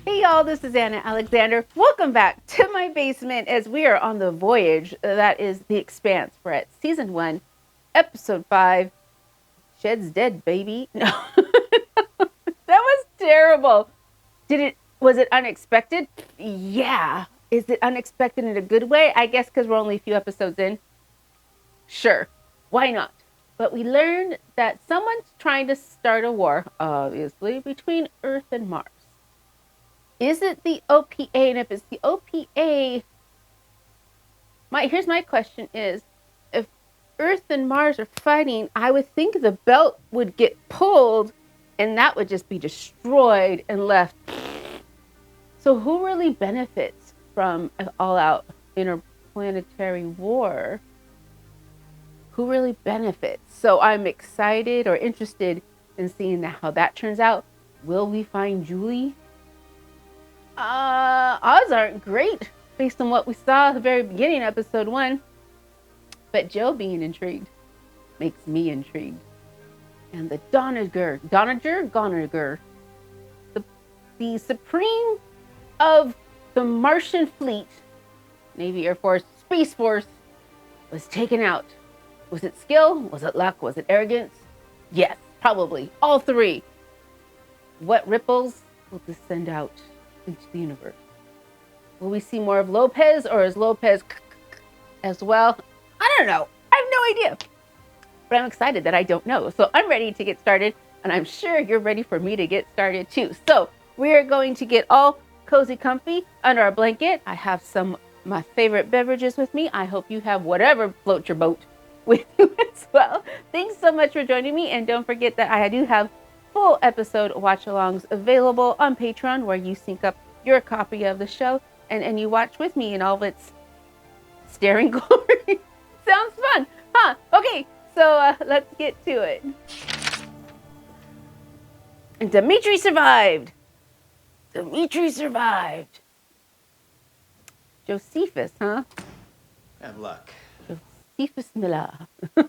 Hey y'all, this is Anna Alexander. Welcome back to my basement as we are on the voyage that is The Expanse. We're at season 1, episode 5. Shed's dead, baby. No. That was terrible. Was it unexpected? Yeah. Is it unexpected in a good way? I guess because we're only a few episodes in. Sure. Why not? But we learned that someone's trying to start a war, obviously, between Earth and Mars. Is it the OPA? And if it's the OPA, here's my question is, if Earth and Mars are fighting, I would think the belt would get pulled and that would just be destroyed and left. So who really benefits from an all-out interplanetary war? Who really benefits? So I'm excited or interested in seeing how that turns out. Will we find Julie? Odds aren't great based on what we saw at the very beginning of episode 1. But Joe being intrigued makes me intrigued. And the Donager, the Supreme of the Martian Fleet, Navy, Air Force, Space Force, was taken out. Was it skill? Was it luck? Was it arrogance? Yes, probably. All three. What ripples will this send out into the universe? Will we see more of Lopez, or is Lopez as well? I don't know. I have no idea. But I'm excited that I don't know. So I'm ready to get started, and I'm sure you're ready for me to get started too. So we are going to get all cozy comfy under our blanket. I have some my favorite beverages with me. I hope you have whatever floats your boat with you as well. Thanks so much for joining me, and don't forget that I do have full episode watch-alongs available on Patreon, where you sync up your copy of the show and you watch with me in all of its staring glory. Sounds fun, huh? Okay, so let's get to it. And Dimitri survived. Josephus, huh? Have luck. Josephus Miller. I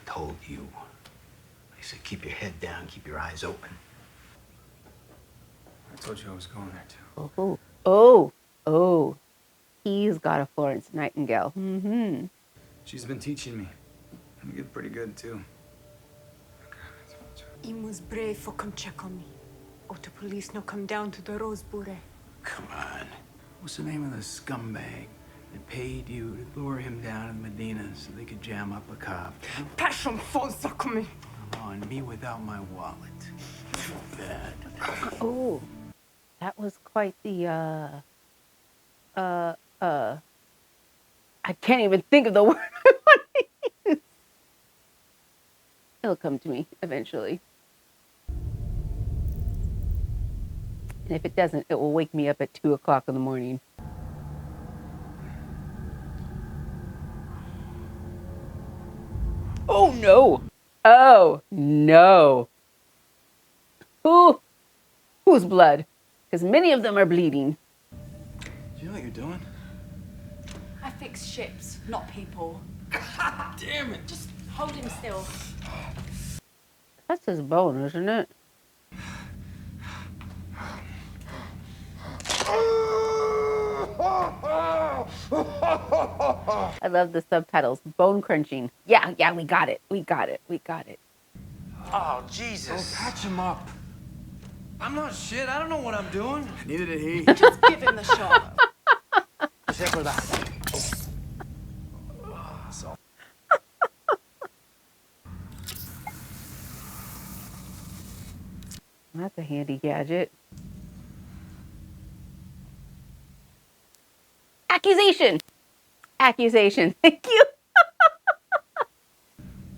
told you. I said keep your head down, keep your eyes open. I told you I was going there too. Oh. He's got a Florence Nightingale. Mm-hmm. She's been teaching me. I'm getting pretty good too. He was brave for come check on me. Or the police no come down to the Rosebure. Come on. What's the name of the scumbag that paid you to lure him down to Medina so they could jam up a cop? Passion Fonsa come. Come on, me without my wallet. Bad. Oh, that was quite the, I can't even think of the word I want to use. It'll come to me eventually. And if it doesn't, it will wake me up at 2 o'clock in the morning. Oh no! Oh no! Whose blood? Because many of them are bleeding. Do you know what you're doing? I fix ships, not people. God damn it! Just hold him still. That's his bone, isn't it? I love the subtitles. Bone crunching. Yeah, we got it. Oh, Jesus. Oh, patch him up. I'm not shit. I don't know what I'm doing. Neither did he. Just give him the shot. That's a handy gadget. Accusation. Thank you.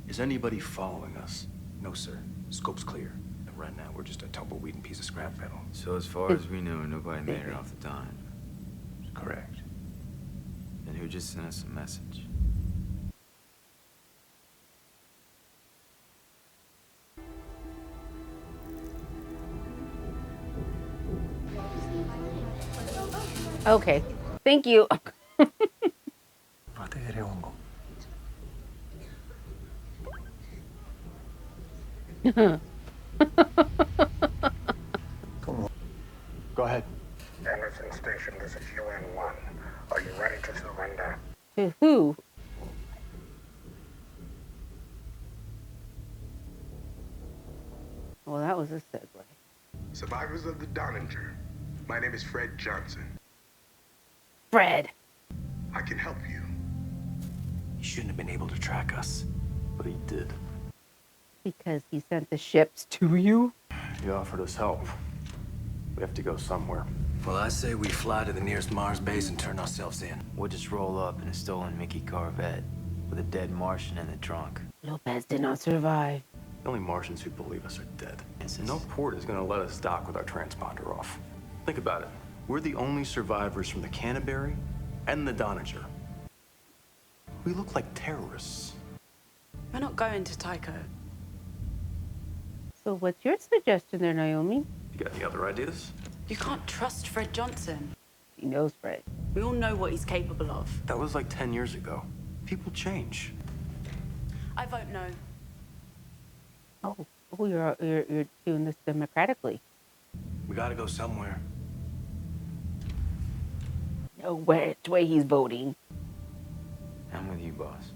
Is anybody following us? No, sir. Scope's clear. And right now, we're just a tumbleweed and piece of scrap metal. So as far as we know, nobody made it off the Don. Correct. Then who just sent us a message? Okay. Thank you. Well, that was a segue. Survivors of the Donninger. My name is Fred Johnson. Fred. I can help you. He shouldn't have been able to track us, but he did. Because he sent the ships to you? He offered us help. We have to go somewhere. Well, I say we fly to the nearest Mars base and turn ourselves in. We'll just roll up in a stolen Mickey Corvette with a dead Martian in the trunk. Lopez did not survive. The only Martians who believe us are dead. Yes, No port is going to let us dock with our transponder off. Think about it. We're the only survivors from the Canterbury and the Donninger. We look like terrorists. We're not going to Tycho. So what's your suggestion there, Naomi? You got any other ideas? You can't trust Fred Johnson. He knows Fred. We all know what he's capable of. That was like 10 years ago. People change. I vote no. Oh, you're doing this democratically. We gotta go somewhere. No which way he's voting. I'm with you, boss.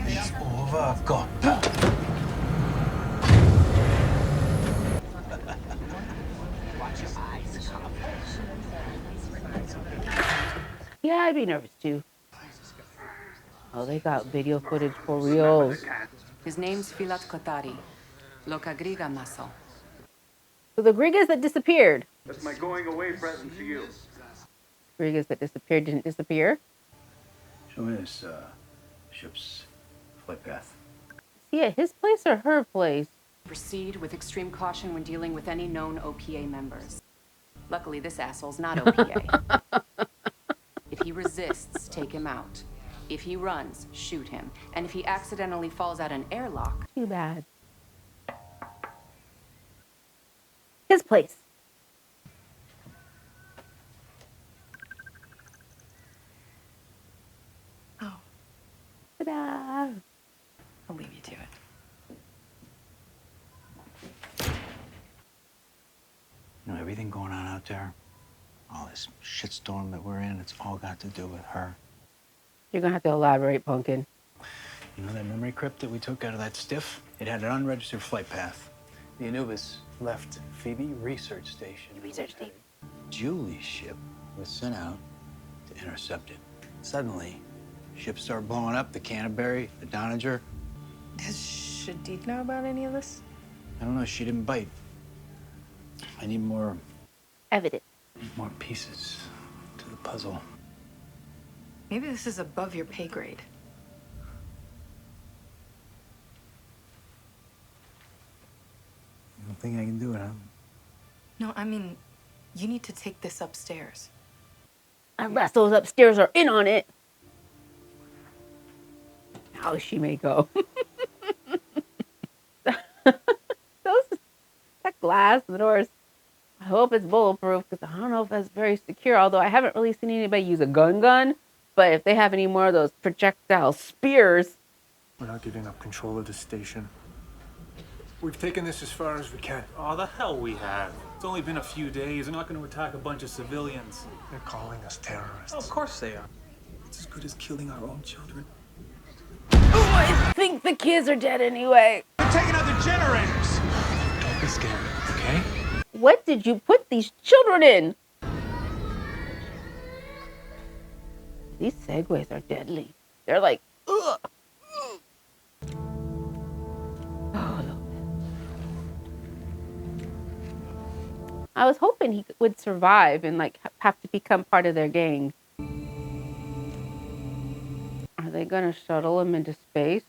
It's over. Go. Yeah, I'd be nervous too. Oh, they got video footage for reals. His name's Filat Kotari. Loka Griga Maso. So the Grigas that disappeared. That's my going away present to you. Grigas that disappeared didn't disappear. Show me this ship's flight path. See it his place or her place? Proceed with extreme caution when dealing with any known OPA members. Luckily, this asshole's not OPA. If he resists, take him out. If he runs, shoot him. And if he accidentally falls out an airlock... Too bad. His place. Oh, Ta-da! I'll leave you to it. You know, everything going on out there, all this shitstorm that we're in, it's all got to do with her. You're gonna have to elaborate, Pumpkin. You know that memory crypt that we took out of that stiff? It had an unregistered flight path. The Anubis left Phoebe Research Station. Research station. Julie's ship was sent out to intercept it. Suddenly, ships started blowing up, the Canterbury, the Donninger. Does Shadid know about any of this? I don't know, she didn't bite. I need more Evidence. pieces to the puzzle. Maybe this is above your pay grade. You don't think I can do it, huh? No, I mean, you need to take this upstairs. Unless those upstairs are in on it. How she may go. That glass in the doors. I hope it's bulletproof because I don't know if that's very secure. Although I haven't really seen anybody use a gun. But if they have any more of those projectile spears. We're not giving up control of the station. We've taken this as far as we can. Oh, the hell we have. It's only been a few days. They're not going to attack a bunch of civilians. They're calling us terrorists. Oh, of course they are. It's as good as killing our own children. Oh, I think the kids are dead anyway. We're taking out the generators. Don't be scared, okay? What did you put these children in? These segues are deadly. They're like, ugh. Oh, I was hoping he would survive and like have to become part of their gang. Are they gonna shuttle him into space?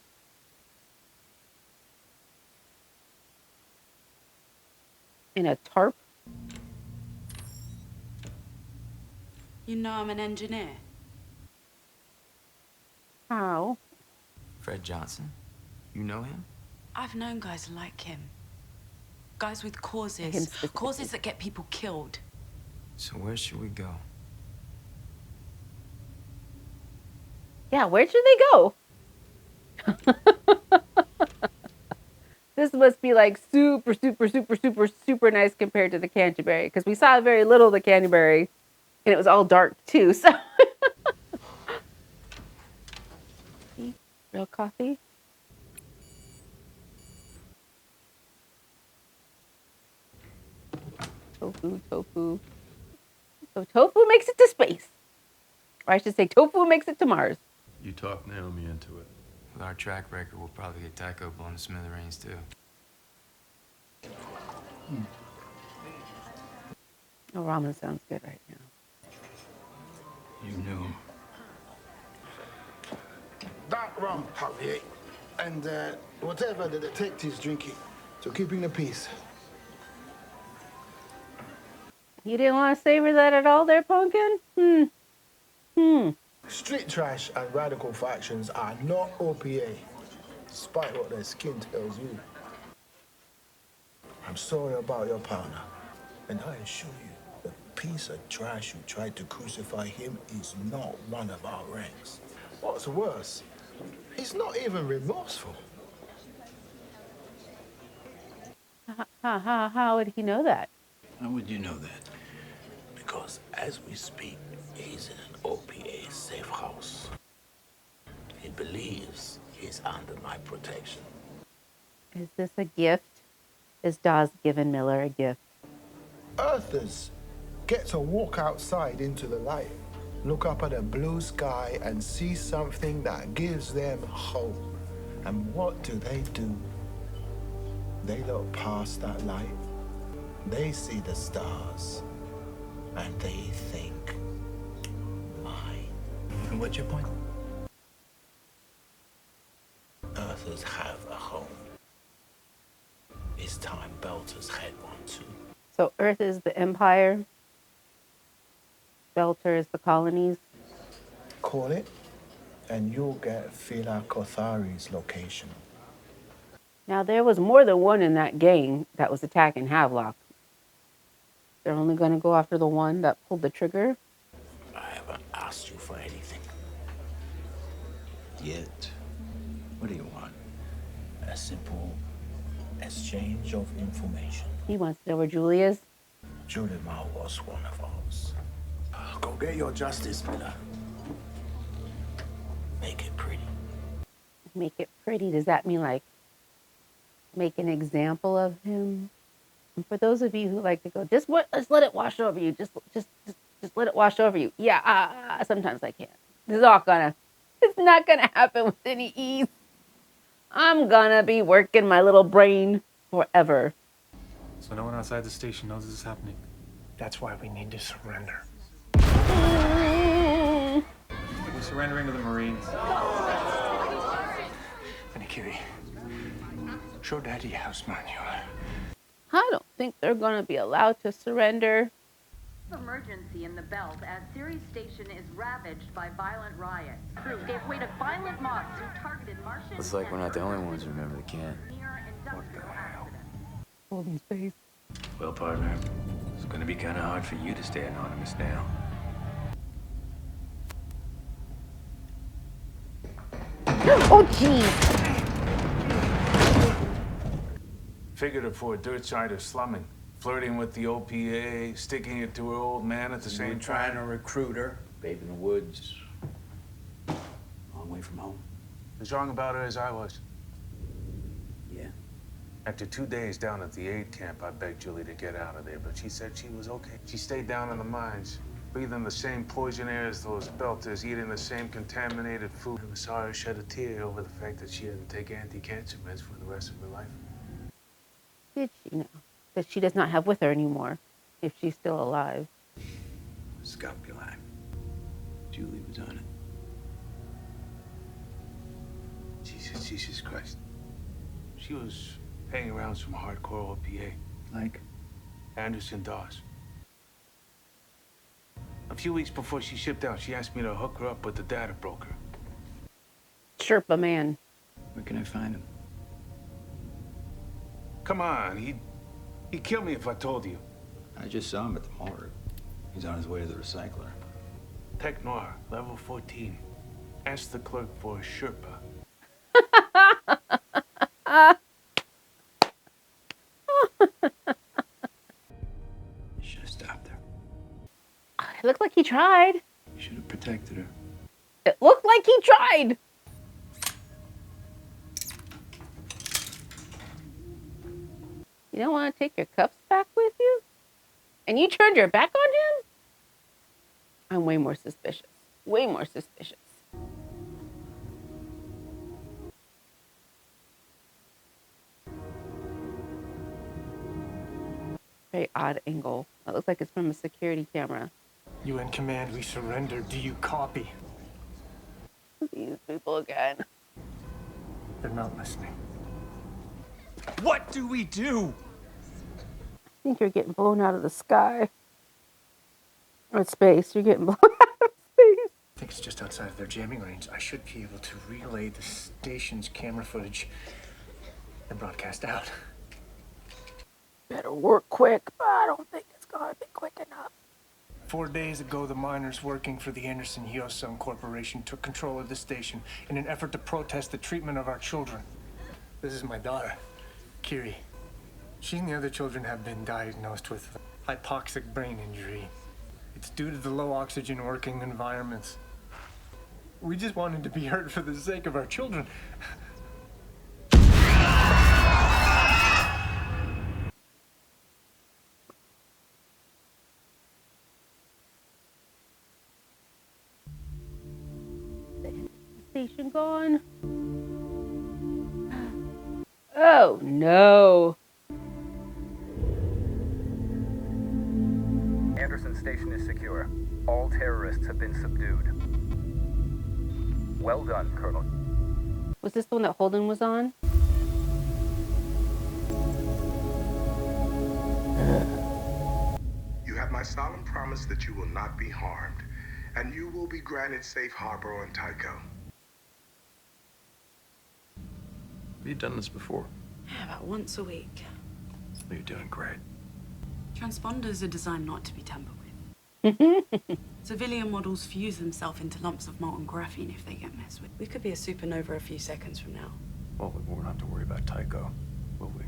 In a tarp? You know I'm an engineer. How? Fred Johnson? You know him? I've known guys like him. Guys with Him causes. specifically. Causes that get people killed. So where should we go? Yeah, where should they go? This must be like super, super, super, super, super nice compared to the Canterbury. Because we saw very little of the Canterbury. And it was all dark too, so. Real coffee. Tofu. So tofu makes it to space. Or I should say tofu makes it to Mars. You talked Naomi into it. With our track record, we'll probably get Tycho blown to smithereens, too. Oh, ramen sounds good right now. You knew him. Dark rum, Javier. And whatever the detective's drinking. So keeping the peace. You didn't want to savor that at all there, Pumpkin? Street trash and radical factions are not OPA, despite what their skin tells you. I'm sorry about your partner, and I assure you, the piece of trash who tried to crucify him is not one of our ranks. What's worse, he's not even remorseful. How would he know that? How would you know that? Because as we speak, he's in an OPA safe house. He believes he's under my protection. Is this a gift? Is Dawes giving Miller a gift? Earthers get to walk outside into the light, look up at a blue sky and see something that gives them hope. And what do? They look past that light. They see the stars. And they think, mine. And what's your point? Earthers have a home. It's time Belters had one too. So Earth is the Empire. Belter is the colonies. Call it, and you'll get Fila Kothari's location. Now, there was more than one in that gang that was attacking Havelock. They're only going to go after the one that pulled the trigger. I haven't asked you for anything. Yet. What do you want? A simple exchange of information. He wants to know where Julie is. Julie Ma was one of ours. Go get your justice, Miller. Make it pretty. Make it pretty. Does that mean like make an example of him? And for those of you who like to go, just let it wash over you. Just let it wash over you. Yeah, sometimes I can't. It's not gonna happen with any ease. I'm gonna be working my little brain forever. So no one outside the station knows this is happening. That's why we need to surrender. We're surrendering to the Marines. Anikiri, show Daddy house manual. I don't think they're gonna be allowed to surrender. Emergency in the belt as Sirius Station is ravaged by violent riots. Crews gave way to violent mobs who targeted Martians. Looks like we're not the only ones who remember the can. Near industrial accident. Holding space. Well, partner, it's gonna be kind of hard for you to stay anonymous now. Oh, jeez. Figured her for a dirt side of slumming. Flirting with the OPA, sticking it to her old man at the same time. Trying to recruit her. Babe in the woods. Long way from home. As wrong about her as I was. Yeah. After 2 days down at the aid camp, I begged Julie to get out of there, but she said she was okay. She stayed down in the mines, breathing the same poison air as those belters, eating the same contaminated food. I saw her shed a tear over the fact that she had to take anti-cancer meds for the rest of her life. Did she know that she does not have with her anymore if she's still alive? Scalpulac. Julie was on it. Jesus Christ. She was hanging around some hardcore OPA. Like? Anderson Dawes. A few weeks before she shipped out, she asked me to hook her up with the data broker. Sherpa man. Where can I find him? Come on, he'd kill me if I told you. I just saw him at the morgue. He's on his way to the recycler. Tech Noir, level 14. Ask the clerk for a Sherpa. You should have stopped her. It looked like he tried. You should have protected her. It looked like he tried. You don't want to take your cuffs back with you? And you turned your back on him? I'm way more suspicious. Way more suspicious. Very odd angle. That looks like it's from a security camera. You in command, we surrender. Do you copy? These people again. They're not listening. What do we do? I think you're getting blown out of the sky. Or space. You're getting blown out of space. I think it's just outside of their jamming range. I should be able to relay the station's camera footage and broadcast out. Better work quick, but I don't think it's gonna be quick enough. 4 days ago, the miners working for the Anderson Hyosung Corporation took control of the station in an effort to protest the treatment of our children. This is my daughter, Kiri. She and the other children have been diagnosed with hypoxic brain injury. It's due to the low oxygen working environments. We just wanted to be heard for the sake of our children. Station gone. Oh no. Anderson Station is secure. All terrorists have been subdued. Well done, Colonel. Was this the one that Holden was on? You have my solemn promise that you will not be harmed, and you will be granted safe harbor on Tycho. Have you done this before? Yeah, about once a week. Well, you're doing great. Transponders are designed not to be tampered with. Civilian models fuse themselves into lumps of molten graphene if they get messed with. We could be a supernova a few seconds from now. Well, we won't have to worry about Tycho, will we?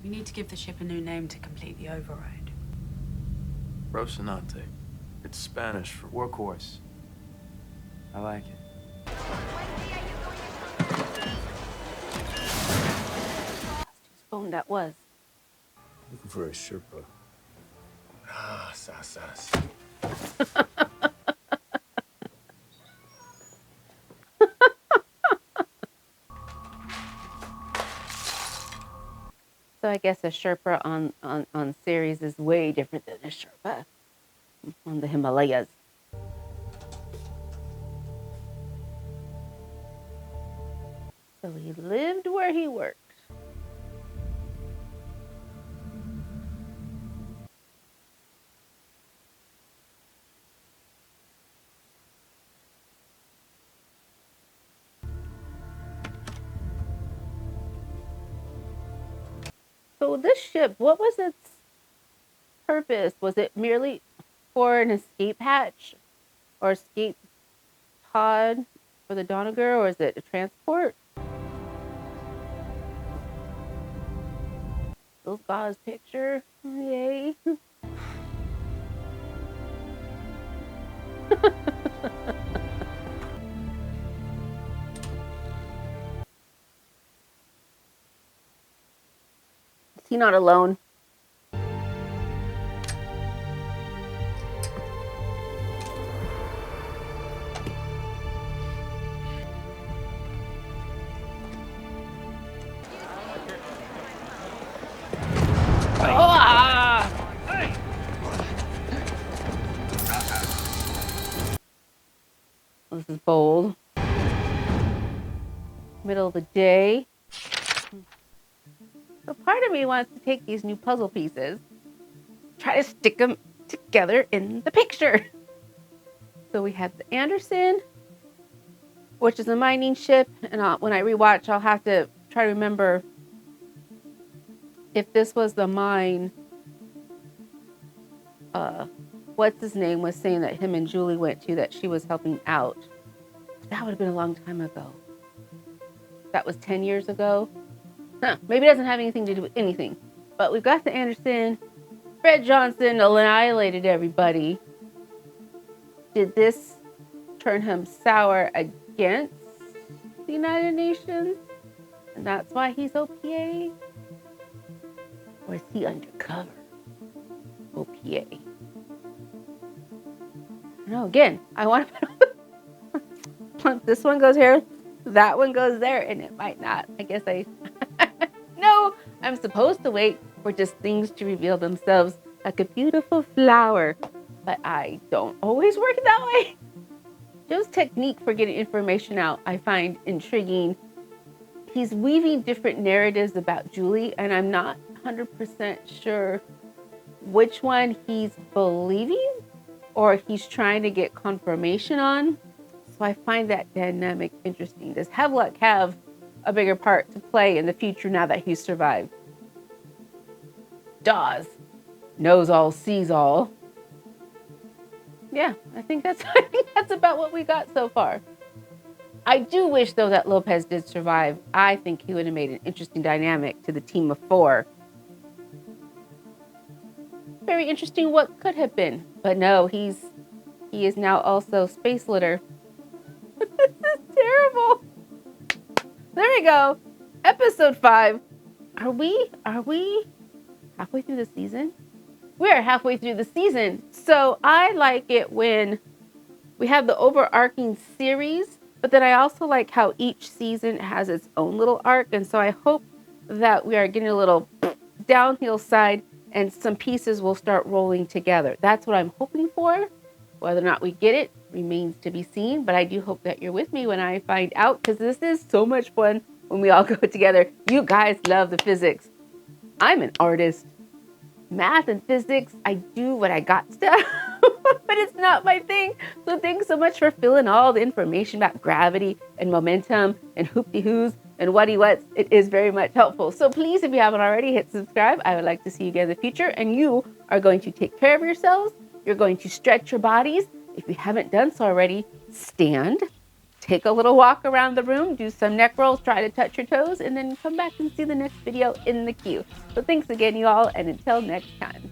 We need to give the ship a new name to complete the override. Rocinante. It's Spanish for workhorse. I like it. Whose phone that was? Looking for a Sherpa. Ah, sas. So I guess a Sherpa on series is way different than a Sherpa on the Himalayas. So he lived where he worked. So this ship, what was its purpose? Was it merely for an escape hatch or escape pod for the Donegal, or is it a transport? Those guys' picture, yay. Is he not alone? This is bold. Middle of the day. So part of me wants to take these new puzzle pieces, try to stick them together in the picture. So we have the Anderson, which is a mining ship, and when I rewatch, I'll have to try to remember if this was the mine. What's his name was saying that him and Julie went to, that she was helping out. That would have been a long time ago. That was 10 years ago. Maybe it doesn't have anything to do with anything. But we've got the Anderson. Fred Johnson annihilated everybody. Did this turn him sour against the United Nations? And that's why he's OPA? Or is he undercover? OPA. No, again, I want to this one goes here, that one goes there, and it might not. I guess no, I'm supposed to wait for just things to reveal themselves like a beautiful flower, but I don't always work that way. Joe's technique for getting information out I find intriguing. He's weaving different narratives about Julie, and I'm not 100% sure which one he's believing or he's trying to get confirmation on. So I find that dynamic interesting. Does Havelock have a bigger part to play in the future now that he's survived? Dawes knows all, sees all. Yeah, I think that's about what we got so far. I do wish, though, that Lopez did survive. I think he would have made an interesting dynamic to the team of 4. Very interesting what could have been. But no, he is now also space litter. This is terrible. There we go. Episode 5. Are we halfway through the season? We are halfway through the season. So I like it when we have the overarching series, but then I also like how each season has its own little arc. And so I hope that we are getting a little downhill side and some pieces will start rolling together. That's what I'm hoping for. Whether or not we get it remains to be seen, but I do hope that you're with me when I find out, because this is so much fun when we all go together. You guys love the physics. I'm an artist. Math and physics, I do what I got to, but it's not my thing. So thanks so much for filling all the information about gravity and momentum and hoop-de-hoos and what-de-whats. It is very much helpful. So please, if you haven't already, hit subscribe. I would like to see you again in the future. And you are going to take care of yourselves. You're going to stretch your bodies. If you haven't done so already, stand, take a little walk around the room, do some neck rolls, try to touch your toes, and then come back and see the next video in the queue. So thanks again, you all, and until next time.